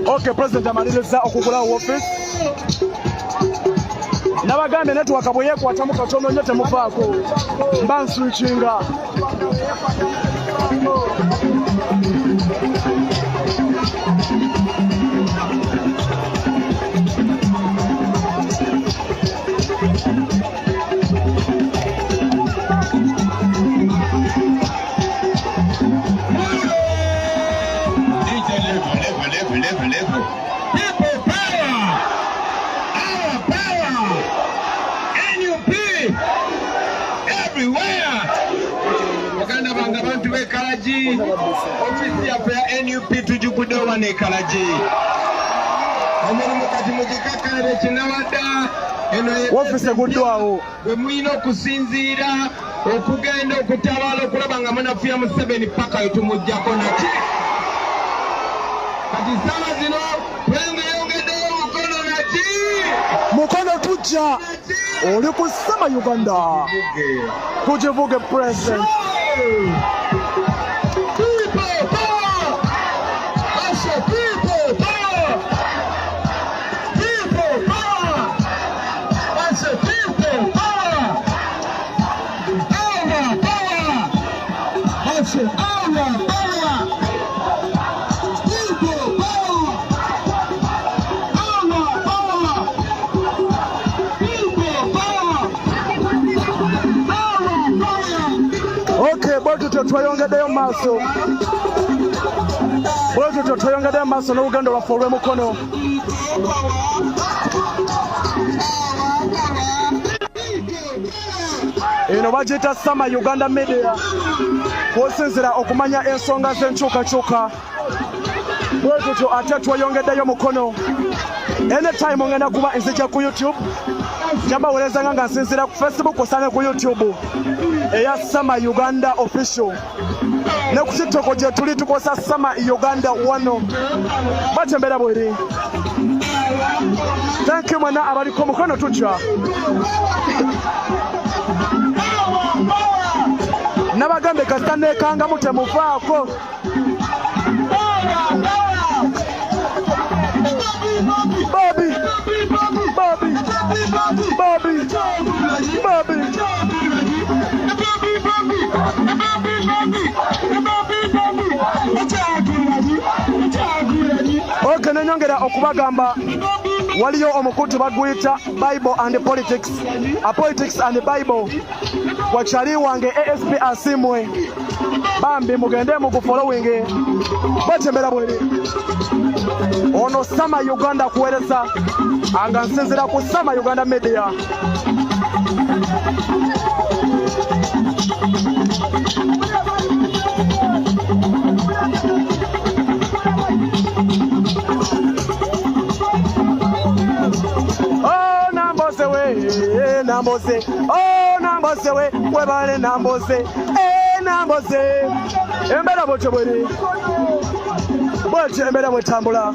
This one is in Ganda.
Okay, President amaliriza okugula office. Nabagambe network bwe yekwata mu katono nnyo temufaako. Mba nswitchinga. Ofisi ya NUP tujukudowa ne kalaji. Omurimu kati mukikakale kinawada eno ofisi gudwawo. Bwe mwino okusinziira okugenda okutabala okulaba nga munafuya Museveni paka etumujjako naki. Kati sala zino twende yongeddeyo mukono naki. Mukono tujja. Oli kusema Uganda. Tujivuge President. Twayongeddeyo maaso. Bwetuto twayongeddeyo maaso n'olugendo lwaffe olw'emukono. Eno bagiyita Sama Uganda Media. Kw'osinzira okumanya ensonga z'enkyukakyuka. Bwetuto ate twayongeddeyo mukono. Anytime ngenda kuba nzija ku YouTube. Njabawelezanga nga nsinzira ku Facebook osange ku YouTube. Eya Sama Uganda official. Ne ku TikTok gye tuli tukosa Sama Uganda 1. Batembera bweri. Thank you mwana abaliko mukono tujja. Nabagambe kasitane kanga mutemuvaako. Bobby. Okay, nenyongera okubagamba waliyo omukutu baguyita Bible and Politics. Politics and Bible. Wakyali wange ASP asimwe. Bambi mugende mu following. Batembera bweri. Ono Sama Uganda kuwereza. Anga nsinzira ku Sama Uganda Media. Nambose, oh Nambose we, webale Nambose, Nambose. Embera bocho bweri. Bocho embera bwe tambula.